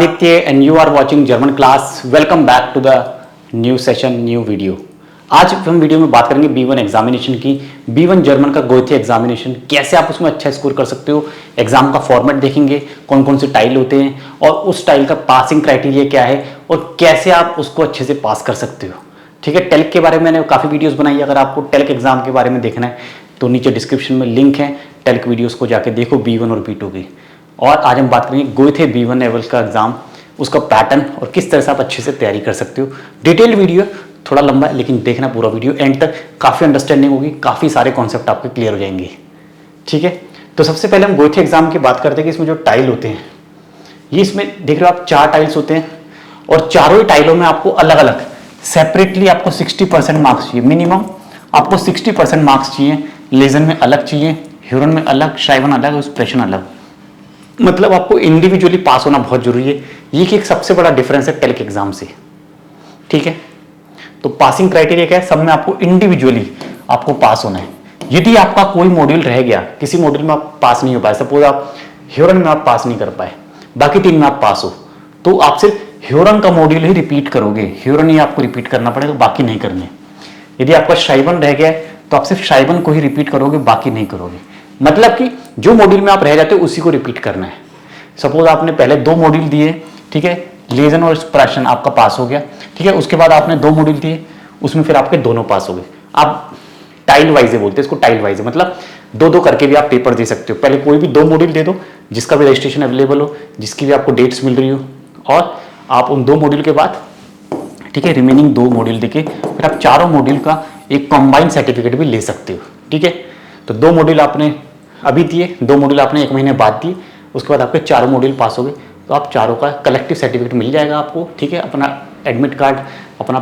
Aditya and you are watching German class. Welcome back to the new session, new video. आज हम video में बात करेंगे B1 examination की। B1 जर्मन का गोएथे एग्जामिनेशन, कैसे आप उसमें अच्छा स्कोर कर सकते हो। एग्जाम का फॉर्मेट देखेंगे, कौन कौन से टाइल होते हैं और उस टाइल का पासिंग क्राइटेरिया क्या है और कैसे आप उसको अच्छे से पास कर सकते हो। ठीक है, टेल्क के बारे में मैंने काफ़ी वीडियोस बनाई है। अगर आपको टेल्क एग्जाम के बारे में देखना है तो नीचे डिस्क्रिप्शन में लिंक है, टेल्क वीडियोस को जाके देखो B1 और B2 की। और आज हम बात करेंगे गोएथे B1 लेवल का एग्जाम, उसका पैटर्न और किस तरह से आप अच्छे से तैयारी कर सकते हो। डिटेल वीडियो थोड़ा लंबा है लेकिन देखना पूरा वीडियो एंड तक, काफ़ी अंडरस्टैंडिंग होगी, काफ़ी सारे कॉन्सेप्ट आपके क्लियर हो जाएंगे। ठीक है, तो सबसे पहले हम गोएथे एग्जाम की बात करते हैं कि इसमें जो टाइल होते हैं, ये इसमें देख रहे हो आप 4 टाइल्स होते हैं और चारों ही टाइलों में आपको अलग अलग सेपरेटली आपको 60% मार्क्स चाहिए। मिनिमम आपको 60% मार्क्स चाहिए। लेजन में अलग चाहिए, ह्यूरन में अलग, शाइवन अलग, एक्सप्रेशन अलग। मतलब आपको इंडिविजुअली पास होना बहुत जरूरी है। ये कि एक सबसे बड़ा डिफरेंस है टेल्क एग्जाम से। ठीक है, तो पासिंग क्राइटेरिया क्या है, सब में आपको इंडिविजुअली आपको पास होना है। यदि आपका कोई मॉड्यूल रह गया, किसी मॉड्यूल में आप पास नहीं हो पाए, सपोज आप ह्यूरन में आप पास नहीं कर पाए, बाकी 3 में आप पास हो, तो आप सिर्फ ह्यूरन का मॉड्यूल ही रिपीट करोगे। ह्यूरन ही आपको रिपीट करना पड़ेगा, बाकी नहीं करने। यदि आपका शाइवन रह गया है तो आप सिर्फ शाइवन को ही रिपीट करोगे, बाकी नहीं करोगे। मतलब कि जो मॉड्यूल में आप रह जाते हो उसी को रिपीट करना है। सपोज आपने पहले 2 मॉड्यूल दिए, ठीक है, लेजन और एक्सप्रेशन आपका पास हो गया, ठीक है, उसके बाद आपने 2 मॉड्यूल दिए, उसमें फिर आपके दोनों पास हो गए। आप टाइल वाइज बोलते हैं इसको, टाइल वाइज मतलब 2-2 करके भी आप पेपर दे सकते हो। पहले कोई भी 2 मॉड्यूल दे दो जिसका भी रजिस्ट्रेशन अवेलेबल हो, जिसकी भी आपको डेट्स मिल रही हो, और आप उन 2 मॉड्यूल के बाद, ठीक है, रिमेनिंग 2 मॉड्यूल देके फिर आप चारों मॉड्यूल का एक कंबाइंड सर्टिफिकेट भी ले सकते हो। ठीक है, तो 2 मॉड्यूल आपने अभी दिए, 2 मॉड्यूल आपने 1 महीने बाद दिए, उसके बाद आपके चारों मॉड्यूल पास हो गए, तो आप चारों का कलेक्टिव सर्टिफिकेट मिल जाएगा आपको। ठीक है, अपना एडमिट कार्ड, अपना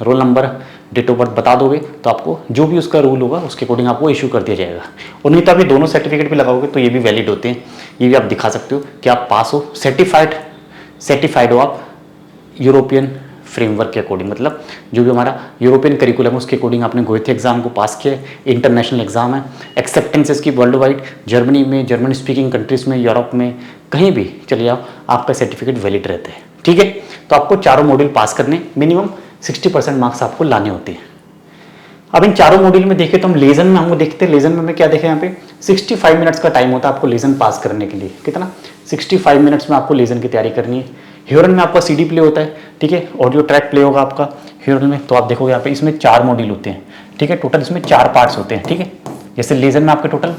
roll number, date of birth बता दोगे तो आपको जो भी उसका रूल होगा उसके अकॉर्डिंग आपको इशू कर दिया जाएगा। और नहीं तो आप ये दोनों सर्टिफिकेट भी लगाओगे तो ये भी वैलिड होते हैं, ये भी आप दिखा सकते हो कि आप पास हो, सर्टिफाइड हो आप यूरोपियन फ्रेमवर्क के अकॉर्डिंग। मतलब जो भी हमारा यूरोपियन करिकुलम है उसके अकॉर्डिंग आपने गोएथे एग्जाम को पास किया है। इंटरनेशनल एग्जाम है, एक्सेप्टेंस इसकी वर्ल्ड वाइड, जर्मनी में, जर्मन स्पीकिंग कंट्रीज में, यूरोप में, कहीं भी चले जाओ आपका सर्टिफिकेट वैलिड रहता है। ठीक है, तो आपको चारों मॉड्यूल पास करने, मिनिमम 60% मार्क्स आपको लाने होते हैं। अब इन चारों मॉड्यूल में देखें तो हम लेजन में हमको देखते हैं, लेजन में हमें क्या देखें, यहाँ पे 65 मिनट्स का टाइम होता है आपको लेजन पास करने के लिए। कितना? 65 मिनट्स में आपको लेजन की तैयारी करनी है। ह्यूरन में आपका CD प्ले होता है, ठीक है, ऑडियो ट्रैक प्ले होगा आपका ह्यूरन में। तो आप देखोगे यहाँ पे इसमें 4 मॉड्यूल होते हैं, ठीक है, टोटल इसमें 4 पार्ट्स होते हैं। ठीक है, जैसे लेजन में आपके टोटल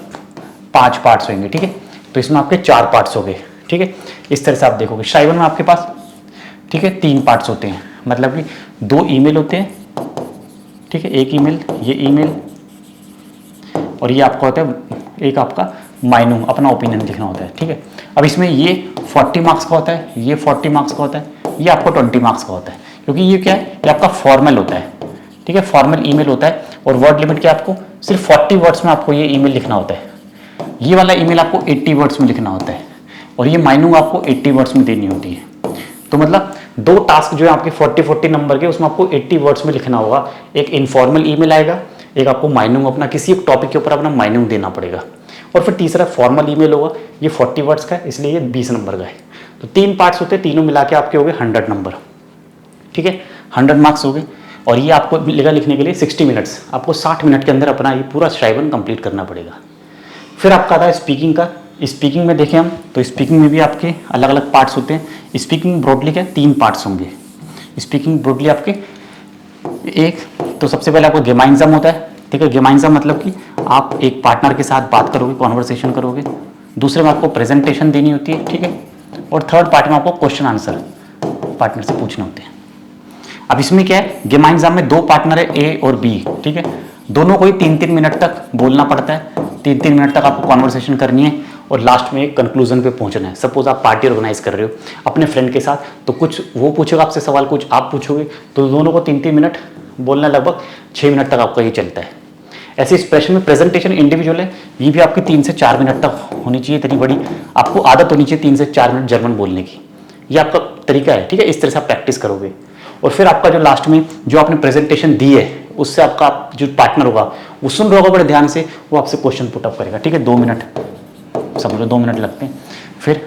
5 पार्ट्स होंगे, ठीक है, तो इसमें आपके 4 पार्ट्स हो गए। ठीक है, इस तरह से आप देखोगे। शाइवन में आपके पास, ठीक है, 3 पार्ट्स होते हैं, मतलब कि 2 ईमेल होते हैं, ठीक है, एक ईमेल, ये ईमेल, और ये आपका होता है एक आपका माइनूम, अपना ओपिनियन लिखना होता है। ठीक है, अब इसमें ये 40 मार्क्स का होता है, ये 40 मार्क्स का होता है, ये आपको 20 मार्क्स का होता है, क्योंकि ये क्या है, ये आपका फॉर्मल होता है। ठीक है, फॉर्मल ईमेल होता है और वर्ड लिमिट क्या, आपको सिर्फ 40 वर्ड्स में आपको ये ईमेल लिखना होता है। ये वाला ईमेल आपको 80 वर्ड्स में लिखना होता है और ये माइनूम आपको 80 वर्ड्स में देनी होती है। तो मतलब 2 टास्क जो है आपके 40-40 नंबर के, उसमें आपको 80 वर्ड्स में लिखना होगा। एक इनफॉर्मल ईमेल आएगा, एक आपको माइनूम अपना किसी एक टॉपिक के ऊपर अपना माइनूम देना पड़ेगा, और फिर तीसरा फॉर्मल ईमेल होगा। ये 40 वर्ड्स का है इसलिए ये 20 नंबर का है। तो 3 पार्ट्स होते हैं, तीनों मिला के आपके हो गए 100 नंबर। ठीक है, 100 मार्क्स हो गए। और ये आपको मिलेगा लिखने के लिए 60 मिनट्स, आपको 60 मिनट के अंदर अपना ये पूरा शाइवन कंप्लीट करना पड़ेगा। फिर आपका आता है स्पीकिंग का। स्पीकिंग में देखें हम तो स्पीकिंग में भी आपके अलग अलग पार्ट्स होते हैं। स्पीकिंग ब्रॉडली क्या, 3 पार्ट्स होंगे। स्पीकिंग ब्रॉडली आपके एक तो सबसे पहले आपको गेमाइंजम होता है। ठीक है, गेमाइंजम मतलब कि आप एक पार्टनर के साथ बात करोगे, कॉन्वर्सेशन करोगे। दूसरे में आपको प्रेजेंटेशन देनी होती है, ठीक है, और थर्ड पार्ट में आपको क्वेश्चन आंसर पार्टनर से पूछने होते हैं। अब इसमें क्या है, गेमाइंजम में 2 पार्टनर है, A और B। ठीक है, दोनों को ही 3-3 मिनट तक बोलना पड़ता है, 3-3 मिनट तक आपको कॉन्वर्सेशन करनी है और लास्ट में एक कंक्लूजन पे पहुंचना है। सपोज आप पार्टी ऑर्गेनाइज कर रहे हो अपने फ्रेंड के साथ, तो कुछ वो पूछेगा आपसे सवाल, कुछ आप पूछोगे, तो दोनों को 3-3 मिनट बोलना, लगभग 6 मिनट तक आपका ये चलता है। ऐसे एक्सप्रेशन में प्रेजेंटेशन इंडिविजुअल है, ये भी आपकी 3 से 4 मिनट तक होनी चाहिए। इतनी बड़ी आपको आदत होनी चाहिए 3 से 4 मिनट जर्मन बोलने की, ये आपका तरीका है। ठीक है, इस तरह से आप प्रैक्टिस करोगे। और फिर आपका जो लास्ट में जो आपने प्रेजेंटेशन दी है उससे आपका जो पार्टनर होगा वो सुन रहा होगा बड़े ध्यान से, वो आपसे क्वेश्चन पुटअप करेगा। ठीक है, 2 मिनट, समझ लो 2 मिनट लगते हैं। फिर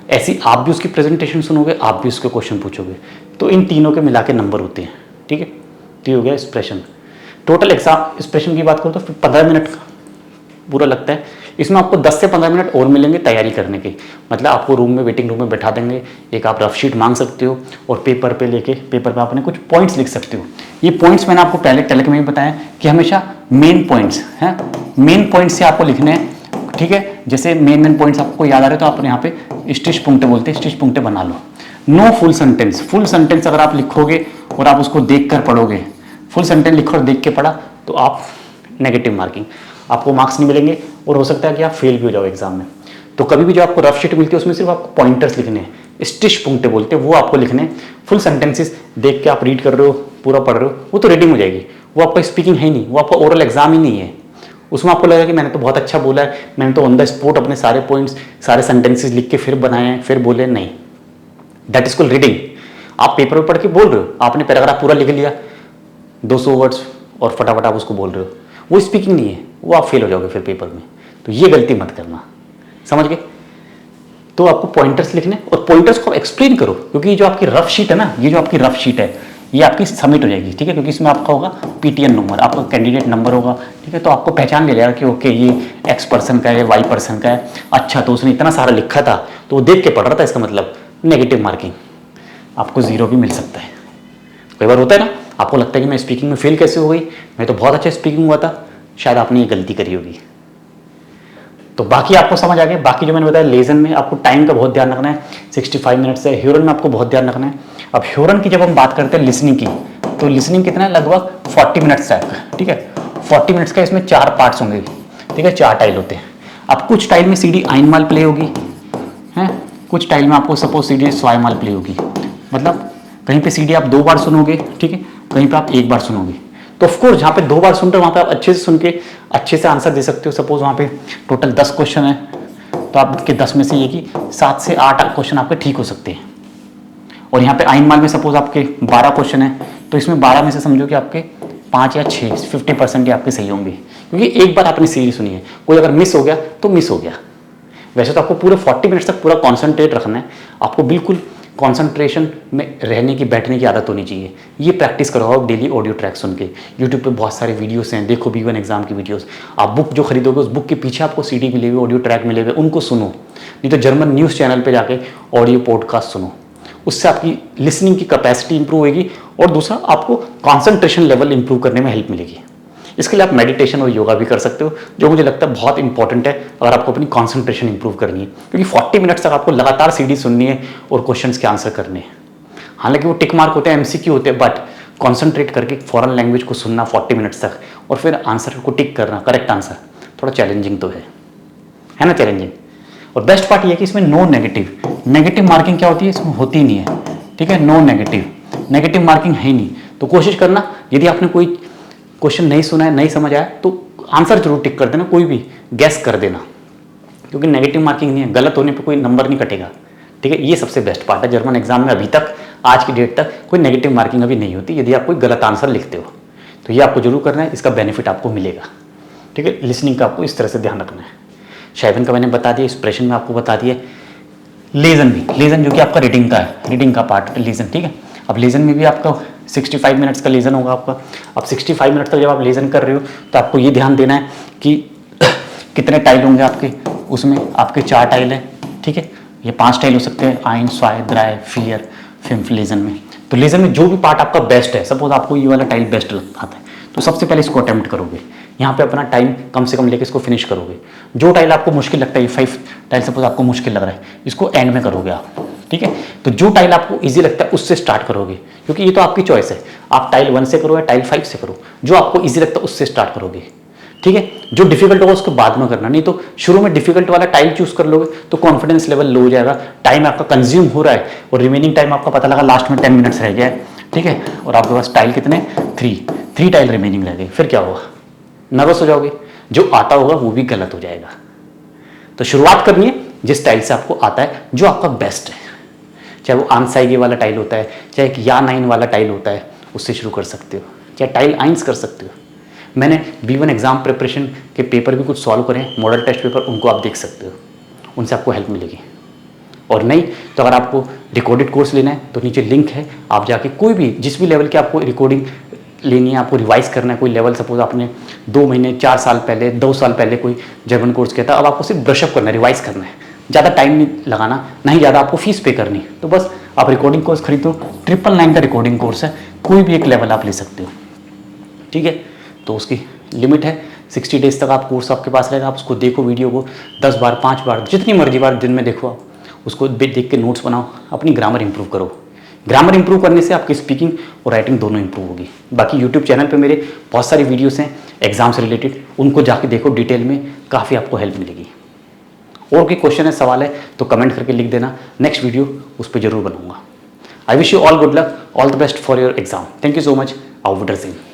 ऐसी आप भी उसकी प्रेजेंटेशन सुनोगे, आप भी उसके क्वेश्चन पूछोगे, तो इन तीनों के मिला के नंबर होते हैं। ठीक है, तो ये हो गया एक्सप्रेशन। टोटल एग्जाम एक्सप्रेशन की बात करो तो फिर 15 मिनट का पूरा लगता है। इसमें आपको 10 से 15 मिनट और मिलेंगे तैयारी करने के, मतलब आपको रूम में, वेटिंग रूम में बैठा देंगे, एक आप रफ शीट मांग सकते हो और पेपर पे आपने कुछ पॉइंट्स लिख सकते हो। ये पॉइंट्स मैंने आपको पहले टेलक में भी बताया कि हमेशा मेन पॉइंट्स हैं, मेन पॉइंट्स से आपको लिखने हैं। ठीक है, जैसे मेन पॉइंट्स आपको याद आ रहे तो आप यहाँ पे स्टिच पुंक्टे बोलते हैं, स्टिच पुंक्टे बना लो। No full sentence, full sentence अगर आप लिखोगे और आप उसको देख कर पढ़ोगे, फुल सेंटेंस लिखो और देख के पढ़ा तो आप नेगेटिव मार्किंग, आपको मार्क्स नहीं मिलेंगे और हो सकता है कि आप फेल भी हो जाओ एग्जाम में। तो कभी भी जो आपको रफ शीट मिलती है उसमें सिर्फ आपको पॉइंटर्स लिखने हैं, स्टिच पुंक्टे बोलते हैं, वो आपको लिखने हैं। फुल सेंटेंसेस देख के आप रीड कर रहे हो, पूरा पढ़ रहे हो, वो तो रीडिंग हो जाएगी, वो आपका स्पीकिंग है ही नहीं, वो आपका ओरल एग्जाम ही नहीं है। उसमें आपको लगेगा कि मैंने तो बहुत अच्छा बोला है, मैंने तो ऑन द स्पॉट अपने सारे पॉइंट्स, सारे सेंटेंसेस लिख के फिर बनाए हैं, फिर बोले। नहीं, दैट इज कॉल्ड रीडिंग। आप पेपर में पढ़ के बोल रहे हो, आपने पैराग्राफ पूरा लिख लिया 200 वर्ड्स और फटाफट आप उसको बोल रहे हो, वो स्पीकिंग नहीं है, वो आप फेल हो जाओगे फिर पेपर में। तो ये गलती मत करना, समझ गए? तो आपको पॉइंटर्स लिखने और पॉइंटर्स को एक्सप्लेन करो, क्योंकि ये जो आपकी रफ शीट है ना, ये जो आपकी रफ शीट है ये आपकी सबमिट हो जाएगी। ठीक है, क्योंकि इसमें आपका होगा पीटीएन नंबर, आपका कैंडिडेट नंबर होगा। ठीक है, तो आपको पहचान ले जाएगा कि ओके ये एक्स पर्सन का है, वाई पर्सन का है। अच्छा, तो उसने इतना सारा लिखा था तो वो देख के पढ़ रहा था, इसका मतलब नेगेटिव मार्किंग, आपको 0 भी मिल सकता है। कई बार होता है ना, आपको लगता है कि मैं स्पीकिंग में फेल कैसे हो गई, मैं तो बहुत अच्छा स्पीकिंग हुआ था, शायद आपने ये गलती करी होगी। तो बाकी आपको समझ आ गया। बाकी जो मैंने बताया, लेजन में आपको टाइम का बहुत ध्यान रखना है, 65 मिनट्स है। ह्यूरन में आपको बहुत ध्यान रखना है। अब ह्यूरन की जब हम बात करते हैं लिसनिंग की, तो लिसनिंग कितना है, लगभग 40 मिनट्स तक। ठीक है, 40 मिनट्स का इसमें 4 पार्ट्स होंगे। ठीक है, 4 टाइल होते हैं। अब कुछ टाइल में सीडी आइनमाल प्ले होगी है, कुछ टाइल में आपको सपोज सीडी स्वायमाल प्ले होगी। मतलब कहीं पे सीडी आप 2 बार सुनोगे, ठीक है, कहीं पे आप 1 बार सुनोगे। तो ऑफकोर्स जहाँ पे 2 बार सुन रहे हो वहाँ पे आप अच्छे से सुन के अच्छे से आंसर दे सकते हो। सपोज वहाँ पे टोटल 10 क्वेश्चन है, तो आपके 10 में से ये कि 7 से 8 क्वेश्चन आपके ठीक हो सकते हैं। और यहाँ पे आइनमाल में सपोज आपके 12 क्वेश्चन है, तो इसमें 12 में से समझो कि आपके 5 या 6 50% ही आपके सही होंगे, क्योंकि एक बार आपने सीरीज सुनी है। कोई अगर मिस हो गया तो मिस हो गया। वैसे तो आपको पूरे 40 मिनट्स तक पूरा कॉन्सेंट्रेट रखना है, आपको बिल्कुल कॉन्सेंट्रेशन में रहने की, बैठने की आदत होनी चाहिए। ये प्रैक्टिस करो आप डेली ऑडियो ट्रैक सुन के। यूट्यूब पे बहुत सारे वीडियोस हैं, देखो B1 एग्जाम की वीडियोस। आप बुक जो खरीदोगे उस बुक के पीछे आपको CD मिलेगी, ऑडियो ट्रैक मिलेगा, उनको सुनो। नहीं तो जर्मन न्यूज़ चैनल पे जाके ऑडियो पॉडकास्ट सुनो, उससे आपकी लिसनिंग की कैपेसिटी इंप्रूव होगी और दूसरा आपको कॉन्सेंट्रेशन लेवल इंप्रूव करने में हेल्प मिलेगी। इसके लिए आप मेडिटेशन और योगा भी कर सकते हो, जो मुझे लगता है बहुत इंपॉर्टेंट है अगर आपको अपनी कॉन्सेंट्रेशन इंप्रूव करनी है, क्योंकि 40 मिनट्स तक आपको लगातार CD सुननी है और क्वेश्चंस के आंसर करने हैं। हालांकि वो टिक मार्क होते हैं, MCQ होते हैं, बट कॉन्सेंट्रेट करके फॉरेन लैंग्वेज को सुनना 40 मिनट्स तक और फिर आंसर को टिक करना, करेक्ट आंसर, थोड़ा चैलेंजिंग तो है ना, चैलेंजिंग। और बेस्ट पार्ट ये है कि इसमें नो नेगेटिव मार्किंग क्या होती है, इसमें होती ही नहीं है। ठीक है, नो नेगेटिव मार्किंग है ही नहीं। तो कोशिश करना, यदि आपने कोई क्वेश्चन नहीं सुना है, नहीं समझ आया, तो आंसर जरूर टिक कर देना, कोई भी गैस कर देना, क्योंकि नेगेटिव मार्किंग नहीं है, गलत होने पे कोई नंबर नहीं कटेगा। ठीक है, ये सबसे बेस्ट पार्ट है। जर्मन एग्जाम में अभी तक, आज की डेट तक कोई नेगेटिव मार्किंग अभी नहीं होती यदि आप कोई गलत आंसर लिखते हो। तो ये आपको जरूर करना है, इसका बेनिफिट आपको मिलेगा। ठीक है, लिसनिंग का आपको इस तरह से ध्यान रखना है। शेवन का मैंने बता दिया, एक्सप्रेशन में आपको बता दिया। लेजन जो कि आपका रीडिंग का है, रीडिंग का पार्ट लेजन। ठीक है, अब लेजन में भी आपका 65 मिनट्स का लेजन होगा आपका। अब 65 मिनट्स तक जब आप लेजन कर रहे हो तो आपको ये ध्यान देना है कि कितने टाइल होंगे आपके, उसमें आपके 4 टाइल हैं। ठीक है, ये 5 टाइल हो सकते हैं, आइन, स्वाय, द्राय, फियर, फिम्फ लेजन में। तो लेजन में जो भी पार्ट आपका बेस्ट है, सपोज आपको ये वाला टाइल बेस्ट आता है, तो सबसे पहले इसको अटेम्प्ट करोगे, यहाँ पे अपना टाइम कम से कम लेके इसको फिनिश करोगे। जो टाइल आपको मुश्किल लगता है, 5 टाइल सपोज आपको मुश्किल लग रहा है, इसको एंड में करोगे आप। ठीक है, तो जो टाइल आपको इजी लगता है उससे स्टार्ट करोगे, क्योंकि ये तो आपकी चॉइस है, आप टाइल 1 से करो या टाइल 5 से करो, जो आपको इजी लगता है उससे स्टार्ट करोगे। ठीक है, जो डिफिकल्ट होगा उसको बाद में करना, नहीं तो शुरू में डिफिकल्ट वाला टाइल चूज कर लोगे तो कॉन्फिडेंस लेवल लो हो जाएगा, टाइम आपका कंज्यूम हो रहा है और रिमेनिंग टाइम आपका पता लगा लास्ट में 10 मिनट्स रह गया है। ठीक है, और आपके पास टाइल कितने, 3 टाइल रिमेनिंग रह गए, फिर क्या होगा, नर्वस हो जाओगे, जो आता होगा वो भी गलत हो जाएगा। तो शुरुआत करनी है जिस टाइल से आपको आता है, जो आपका बेस्ट है, चाहे वो आंसाइगे वाला टाइल होता है, चाहे एक या 9 वाला टाइल होता है, उससे शुरू कर सकते हो, चाहे टाइल आइंस कर सकते हो। मैंने B1 एग्जाम प्रिपरेशन के पेपर भी कुछ सॉल्व करे, मॉडल टेस्ट पेपर, उनको आप देख सकते हो, उनसे आपको हेल्प मिलेगी। और नहीं तो अगर आपको रिकॉर्डेड कोर्स लेना है तो नीचे लिंक है, आप जाके कोई भी जिस भी लेवल की आपको रिकॉर्डिंग लेनी है, आपको रिवाइज करना है, कोई लेवल सपोज आपने 2 महीने 4 साल पहले 2 साल पहले कोई जर्मन कोर्स किया था, अब आपको सिर्फ ब्रशअप करना है, रिवाइज करना है, ज़्यादा टाइम नहीं लगाना, नहीं ज़्यादा आपको फीस पे करनी है। तो बस आप रिकॉर्डिंग कोर्स खरीदो, 999 का रिकॉर्डिंग कोर्स है, कोई भी एक लेवल आप ले सकते हो, ठीक है। तो उसकी लिमिट है 60 डेज तक आप कोर्स आपके पास रहेगा। आप उसको देखो, वीडियो को 10 बार 5 बार जितनी मर्जी बार दिन में देखो, आप उसको देख के नोट्स बनाओ, अपनी ग्रामर इंप्रूव करो। ग्रामर इंप्रूव करने से आपकी स्पीकिंग और राइटिंग दोनों इंप्रूव होगी। बाकी यूट्यूब चैनल पे मेरे बहुत सारी वीडियोस हैं एग्जाम से रिलेटेड, उनको जाके देखो डिटेल में, काफ़ी आपको हेल्प मिलेगी। और कोई क्वेश्चन है, सवाल है तो कमेंट करके लिख देना, नेक्स्ट वीडियो उस पर जरूर बनाऊंगा। I wish you all good luck, all the best for your exam. Thank you so much. auf Wiedersehen।